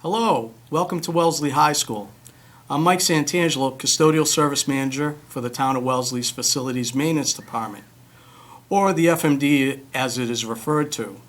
Hello, welcome to Wellesley High School. I'm Mike Santangelo, Custodial Service Manager for the Town of Wellesley's Facilities Maintenance Department, or the FMD as it is referred to.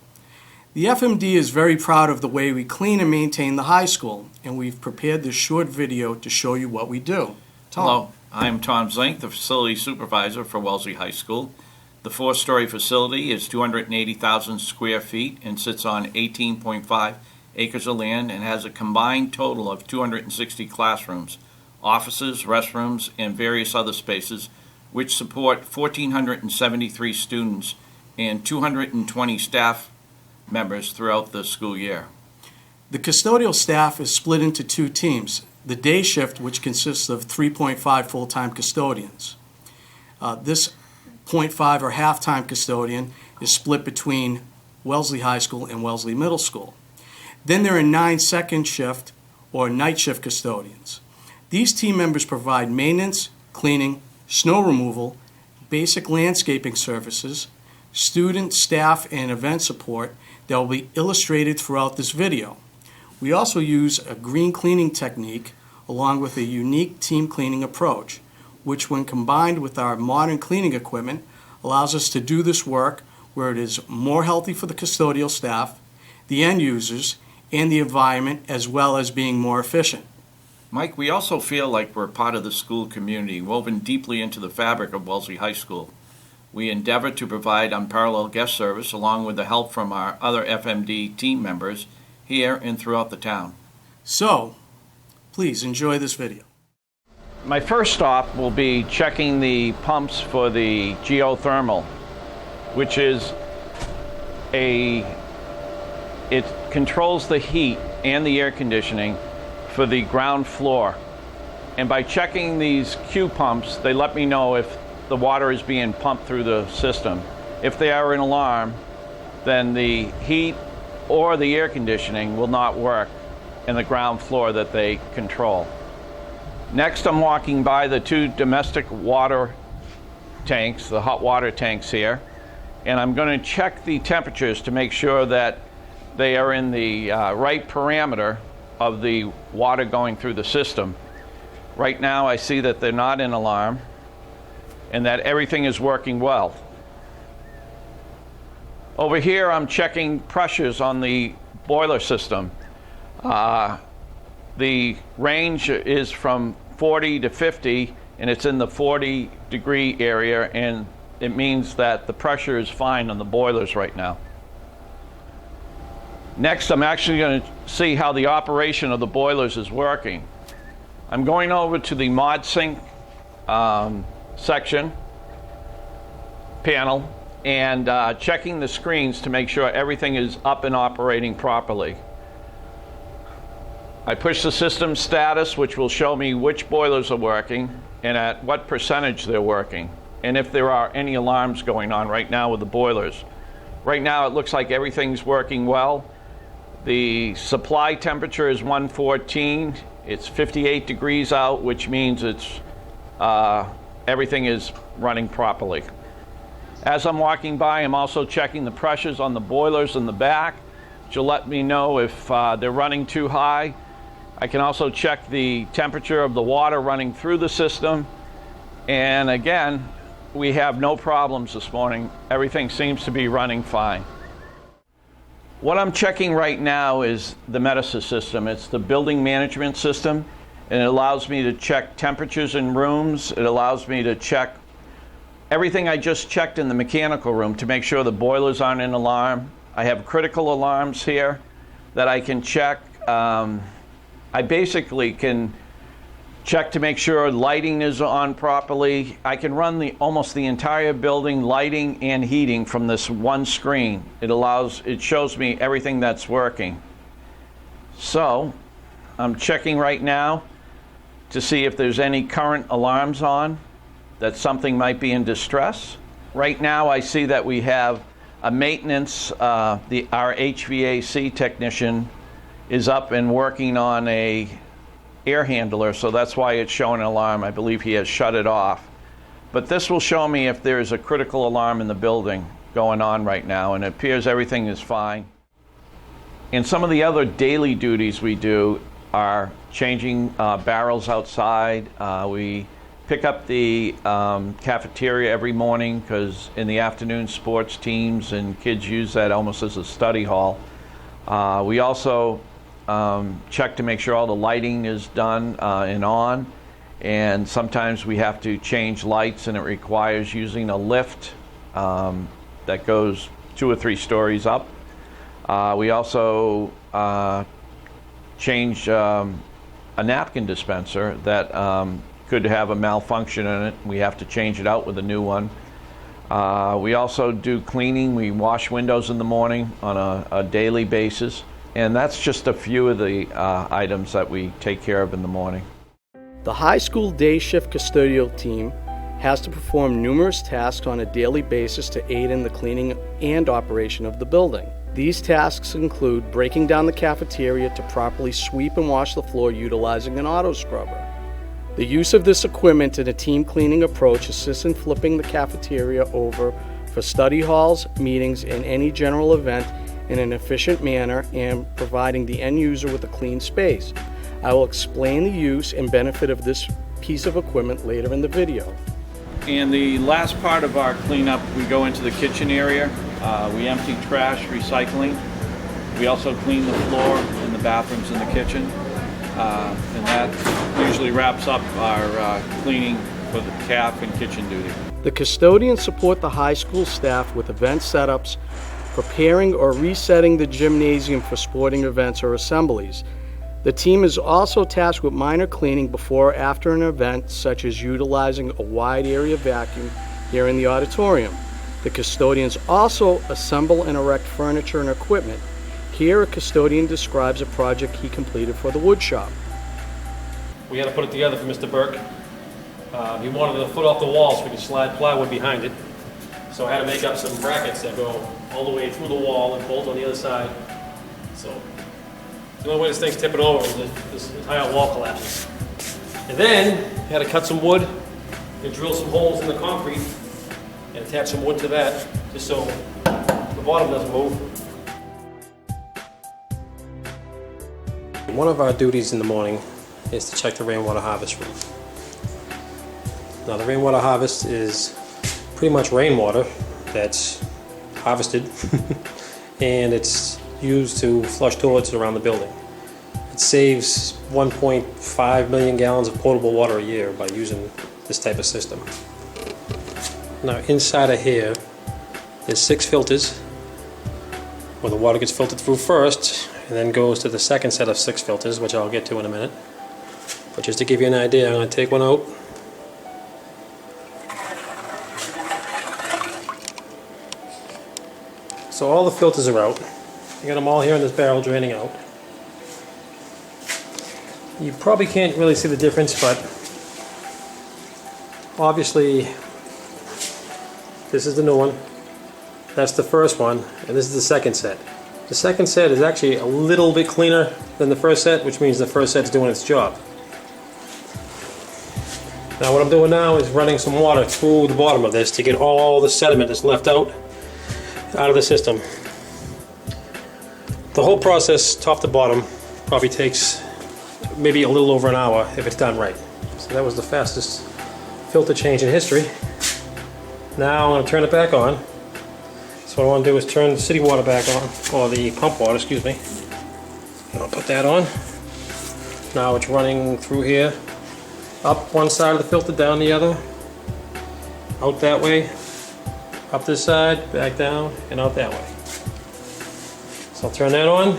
The FMD is very proud of the way we clean and maintain the high school, and we've prepared this short video to show you what we do. Tom. Hello, I'm Tom Zink, the Facility Supervisor for Wellesley High School. The four-story facility is 280,000 square feet and sits on 18.5 acres of land and has a combined total of 260 classrooms, offices, restrooms, and various other spaces, which support 1,473 students and 220 staff members throughout the school year. The custodial staff is split into two teams. The day shift, which consists of 3.5 full-time custodians. This 0.5 or half-time custodian is split between Wellesley High School and Wellesley Middle School. Then there are 9 second shift or night shift custodians. These team members provide maintenance, cleaning, snow removal, basic landscaping services, student, staff, and event support that will be illustrated throughout this video. We also use a green cleaning technique along with a unique team cleaning approach, which when combined with our modern cleaning equipment allows us to do this work where it is more healthy for the custodial staff, the end users, and the environment, as well as being more efficient. Mike, we also feel like we're part of the school community, woven deeply into the fabric of Wellesley High School. We endeavor to provide unparalleled guest service along with the help from our other FMD team members here and throughout the town. So, please enjoy this video. My first stop will be checking the pumps for the geothermal, which is it controls the heat and the air conditioning for the ground floor. And by checking these Q pumps, they let me know if the water is being pumped through the system. If they are an alarm, then the heat or the air conditioning will not work in the ground floor that they control. Next, I'm walking by the 2 domestic water tanks, the hot water tanks here, and I'm going to check the temperatures to make sure that they are in the right parameter of the water going through the system. Right now, I see that they're not in alarm and that everything is working well. Over here, I'm checking pressures on the boiler system. The range is from 40 to 50, and it's in the 40 degree area, and it means that the pressure is fine on the boilers right now. Next, I'm actually going to see how the operation of the boilers is working. I'm going over to the mod sink section panel and checking the screens to make sure everything is up and operating properly. I push the system status, which will show me which boilers are working and at what percentage they're working, and if there are any alarms going on right now with the boilers. Right now it looks like everything's working well. The supply temperature is 114. It's 58 degrees out, which means it's everything is running properly. As I'm walking by, I'm also checking the pressures on the boilers in the back, which will let me know if they're running too high. I can also check the temperature of the water running through the system. And again, we have no problems this morning. Everything seems to be running fine. What I'm checking right now is the Medisys system. It's the building management system, and it allows me to check temperatures in rooms. It allows me to check everything I just checked in the mechanical room to make sure the boilers aren't in alarm. I have critical alarms here that I can check. I basically can check to make sure lighting is on properly. I can run almost the entire building, lighting and heating, from this one screen. It shows me everything that's working. So I'm checking right now to see if there's any current alarms on, that something might be in distress. Right now I see that we have a maintenance, our HVAC technician is up and working on a air handler, so that's why it's showing an alarm. I believe he has shut it off. But this will show me if there's a critical alarm in the building going on right now, and it appears everything is fine. And some of the other daily duties we do are changing barrels outside. We pick up the cafeteria every morning because in the afternoon sports teams and kids use that almost as a study hall. We also check to make sure all the lighting is done and on. And sometimes we have to change lights and it requires using a lift that goes 2 or 3 stories up. We also change a napkin dispenser that could have a malfunction in it. We have to change it out with a new one. We also do cleaning. We wash windows in the morning on a daily basis. And that's just a few of the items that we take care of in the morning. The high school day shift custodial team has to perform numerous tasks on a daily basis to aid in the cleaning and operation of the building. These tasks include breaking down the cafeteria to properly sweep and wash the floor utilizing an auto scrubber. The use of this equipment in a team cleaning approach assists in flipping the cafeteria over for study halls, meetings, and any general event in an efficient manner and providing the end user with a clean space. I will explain the use and benefit of this piece of equipment later in the video. And the last part of our cleanup, we go into the kitchen area. We empty trash, recycling. We also clean the floor in the bathrooms in the kitchen. And that usually wraps up our cleaning for the caf and kitchen duty. The custodians support the high school staff with event setups, preparing or resetting the gymnasium for sporting events or assemblies. The team is also tasked with minor cleaning before or after an event, such as utilizing a wide area vacuum here in the auditorium. The custodians also assemble and erect furniture and equipment. Here, a custodian describes a project he completed for the wood shop. We had to put it together for Mr. Burke. He wanted the foot off the wall so we could slide plywood behind it. So I had to make up some brackets that go all the way through the wall and bolt on the other side. So the only way this thing's tipping over is if this entire wall collapses. And then I had to cut some wood and drill some holes in the concrete and attach some wood to that just so the bottom doesn't move. One of our duties in the morning is to check the rainwater harvest room. Now the rainwater harvest is pretty much rainwater that's harvested and it's used to flush toilets around the building. It saves 1.5 million gallons of potable water a year by using this type of system. Now inside of here there's 6 filters where the water gets filtered through first and then goes to the second set of 6 filters, which I'll get to in a minute. But just to give you an idea, I'm going to take one out. So all the filters are out. I got them all here in this barrel draining out. You probably can't really see the difference, but obviously this is the new one. That's the first one, and this is the second set. The second set is actually a little bit cleaner than the first set, which means the first set is doing its job. Now what I'm doing now is running some water through the bottom of this to get all the sediment that's left out of the system. The whole process, top to bottom, probably takes maybe a little over an hour if it's done right. So that was the fastest filter change in history. Now I'm going to turn it back on. So what I want to do is turn the city water back on, or the pump water, excuse me. And I'll put that on. Now it's running through here, up one side of the filter, down the other, out that way, up this side, back down, and out that way. So I'll turn that on. I'm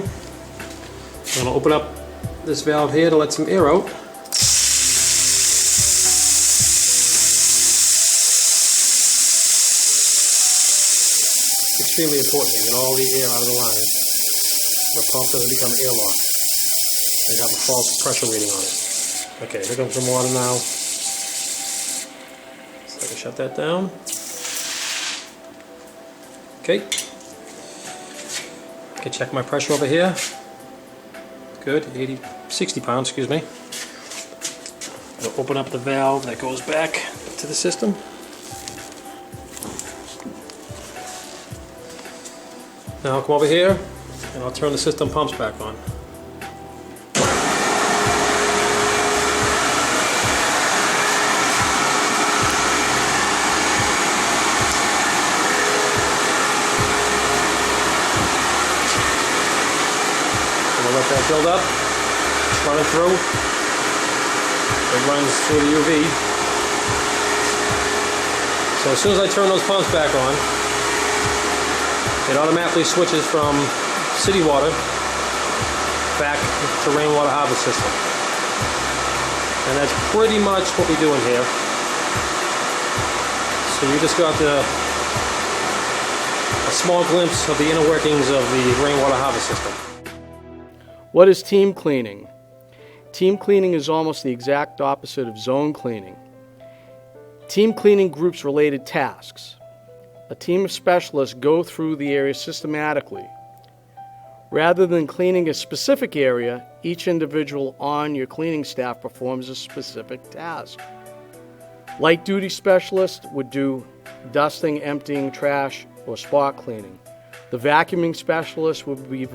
going to open up this valve here to let some air out. Extremely important to get all the air out of the line. The pump doesn't become airlocked. They have a false pressure reading on it. Okay, here comes some water now. So I can shut that down. Okay. I can check my pressure over here. Good, 60 pounds, excuse me. I'll open up the valve that goes back to the system. Now I'll come over here and I'll turn the system pumps back on. Let that build up, run it through. It runs through the UV. So as soon as I turn those pumps back on, it automatically switches from city water back to Rainwater Harvest system. And that's pretty much what we're doing here. So you just got a small glimpse of the inner workings of the Rainwater Harvest system. What is team cleaning? Team cleaning is almost the exact opposite of zone cleaning. Team cleaning groups related tasks. A team of specialists go through the area systematically. Rather than cleaning a specific area, each individual on your cleaning staff performs a specific task. Light duty specialists would do dusting, emptying trash, or spot cleaning. The vacuuming specialist would be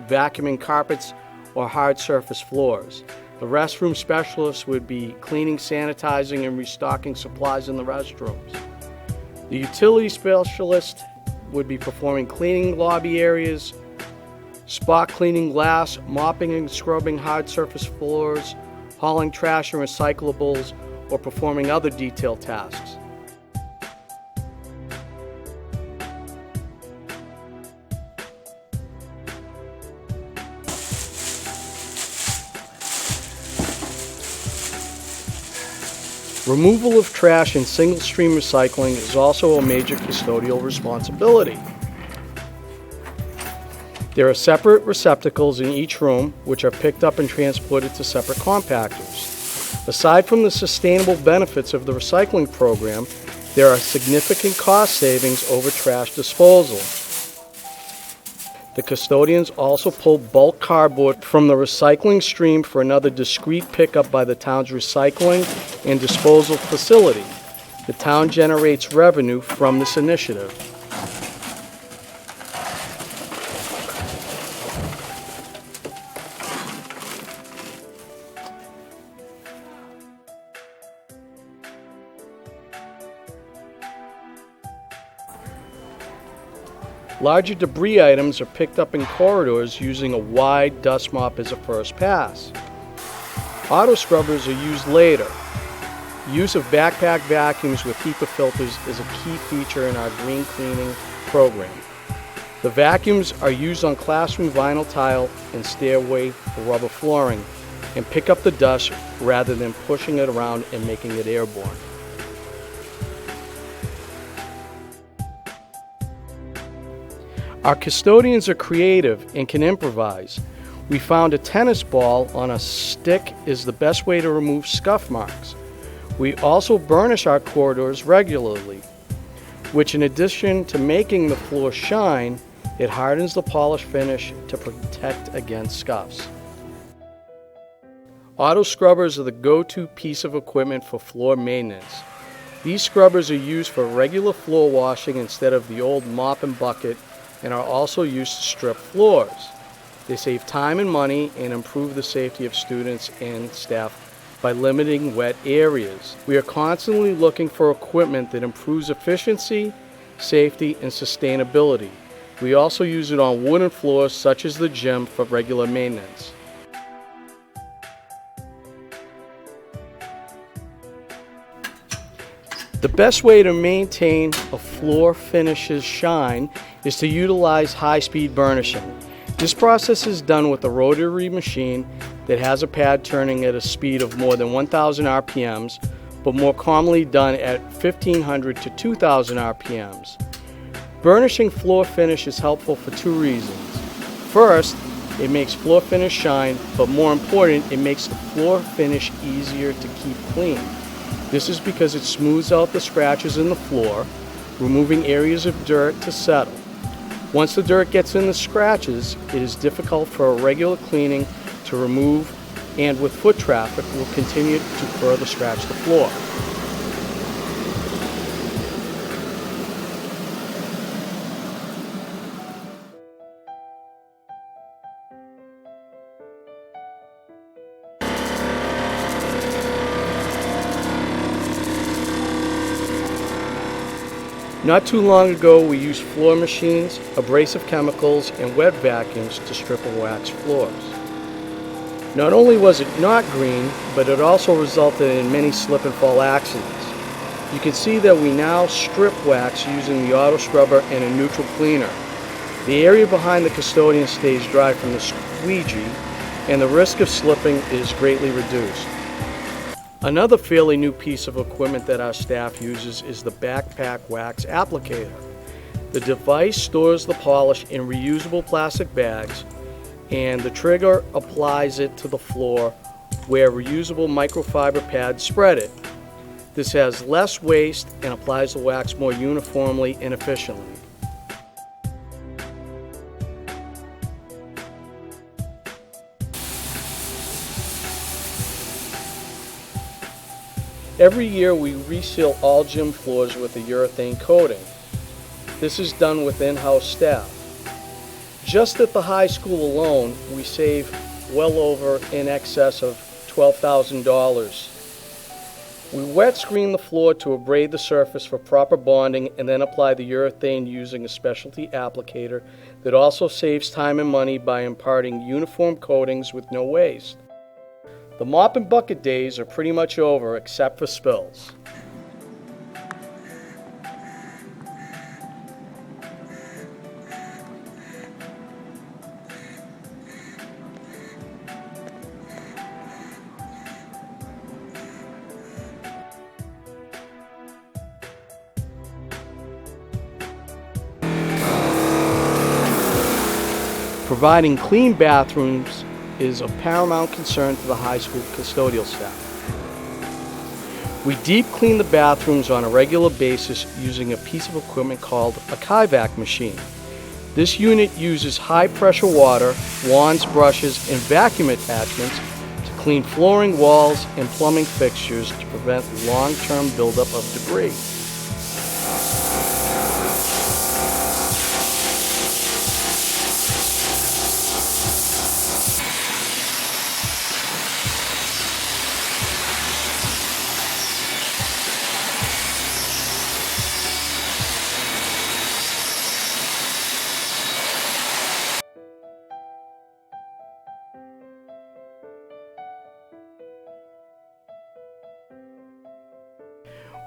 vacuuming carpets or hard surface floors. The restroom specialist would be cleaning, sanitizing, and restocking supplies in the restrooms. The utility specialist would be performing cleaning lobby areas, spot cleaning glass, mopping and scrubbing hard surface floors, hauling trash and recyclables, or performing other detailed tasks. Removal of trash and single-stream recycling is also a major custodial responsibility. There are separate receptacles in each room, which are picked up and transported to separate compactors. Aside from the sustainable benefits of the recycling program, there are significant cost savings over trash disposal. The custodians also pull bulk cardboard from the recycling stream for another discrete pickup by the town's recycling and disposal facility. The town generates revenue from this initiative. Larger debris items are picked up in corridors using a wide dust mop as a first pass. Auto scrubbers are used later. Use of backpack vacuums with HEPA filters is a key feature in our green cleaning program. The vacuums are used on classroom vinyl tile and stairway rubber flooring and pick up the dust rather than pushing it around and making it airborne. Our custodians are creative and can improvise. We found a tennis ball on a stick is the best way to remove scuff marks. We also burnish our corridors regularly, which in addition to making the floor shine, it hardens the polish finish to protect against scuffs. Auto scrubbers are the go-to piece of equipment for floor maintenance. These scrubbers are used for regular floor washing instead of the old mop and bucket, and are also used to strip floors. They save time and money and improve the safety of students and staff by limiting wet areas. We are constantly looking for equipment that improves efficiency, safety, and sustainability. We also use it on wooden floors such as the gym for regular maintenance. The best way to maintain a floor finish's shine is to utilize high-speed burnishing. This process is done with a rotary machine that has a pad turning at a speed of more than 1,000 RPMs, but more commonly done at 1,500 to 2,000 RPMs. Burnishing floor finish is helpful for two reasons. First, it makes floor finish shine, but more important, it makes the floor finish easier to keep clean. This is because it smooths out the scratches in the floor, removing areas of dirt to settle. Once the dirt gets in the scratches, it is difficult for a regular cleaning to remove, and with foot traffic will continue to further scratch the floor. Not too long ago, we used floor machines, abrasive chemicals, and wet vacuums to strip and wax floors. Not only was it not green, but it also resulted in many slip and fall accidents. You can see that we now strip wax using the auto scrubber and a neutral cleaner. The area behind the custodian stays dry from the squeegee, and the risk of slipping is greatly reduced. Another fairly new piece of equipment that our staff uses is the backpack wax applicator. The device stores the polish in reusable plastic bags, and the trigger applies it to the floor where reusable microfiber pads spread it. This has less waste and applies the wax more uniformly and efficiently. Every year we reseal all gym floors with a urethane coating. This is done with in-house staff. Just at the high school alone, we save well over in excess of $12,000. We wet screen the floor to abrade the surface for proper bonding and then apply the urethane using a specialty applicator that also saves time and money by imparting uniform coatings with no waste. The mop and bucket days are pretty much over except for spills. Providing clean bathrooms is of paramount concern to the high school custodial staff. We deep clean the bathrooms on a regular basis using a piece of equipment called a Kivac machine. This unit uses high pressure water, wands, brushes, and vacuum attachments to clean flooring, walls, and plumbing fixtures to prevent long-term buildup of debris.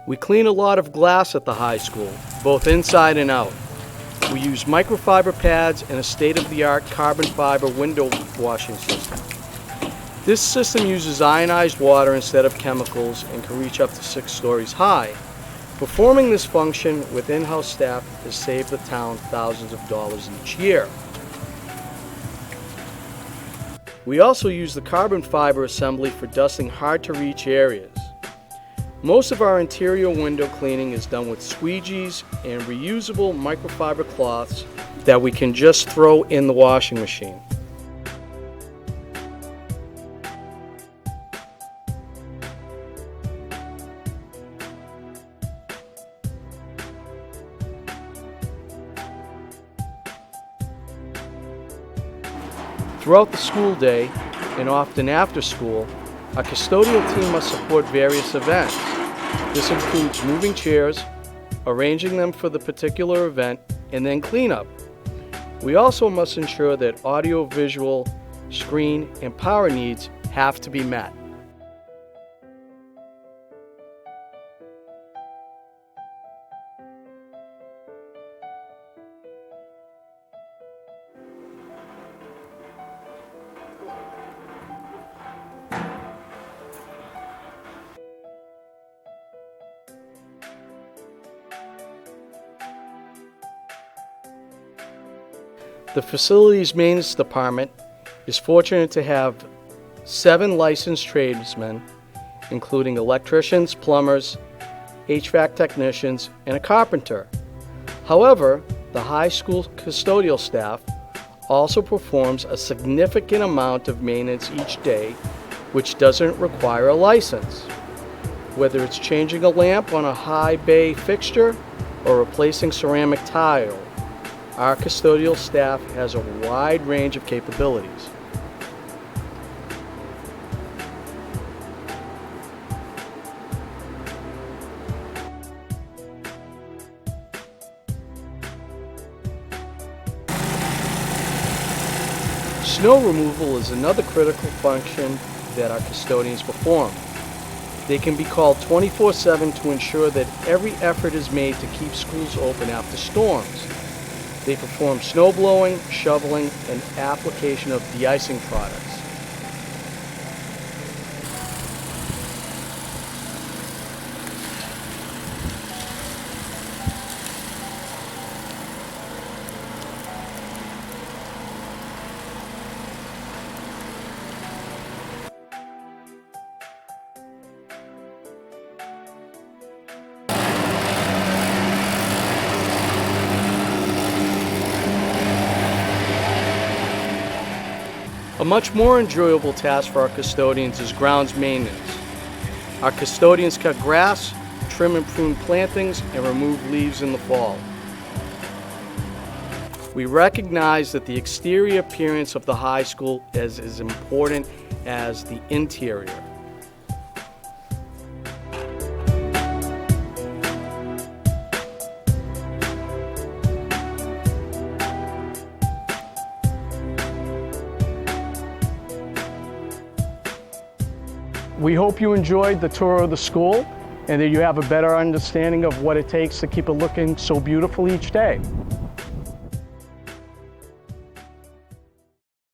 We clean a lot of glass at the high school, both inside and out. We use microfiber pads and a state-of-the-art carbon fiber window washing system. This system uses ionized water instead of chemicals and can reach up to 6 stories high. Performing this function with in-house staff has saved the town thousands of dollars each year. We also use the carbon fiber assembly for dusting hard-to-reach areas. Most of our interior window cleaning is done with squeegees and reusable microfiber cloths that we can just throw in the washing machine. Throughout the school day, and often after school, our custodial team must support various events. This includes moving chairs, arranging them for the particular event, and then cleanup. We also must ensure that audio, visual, screen, and power needs have to be met. The facilities maintenance department is fortunate to have 7 licensed tradesmen, including electricians, plumbers, HVAC technicians, and a carpenter. However, the high school custodial staff also performs a significant amount of maintenance each day, which doesn't require a license. Whether it's changing a lamp on a high bay fixture or replacing ceramic tile, our custodial staff has a wide range of capabilities. Snow removal is another critical function that our custodians perform. They can be called 24/7 to ensure that every effort is made to keep schools open after storms. They perform snow blowing, shoveling, and application of de-icing products. A much more enjoyable task for our custodians is grounds maintenance. Our custodians cut grass, trim and prune plantings, and remove leaves in the fall. We recognize that the exterior appearance of the high school is as important as the interior. We hope you enjoyed the tour of the school and that you have a better understanding of what it takes to keep it looking so beautiful each day.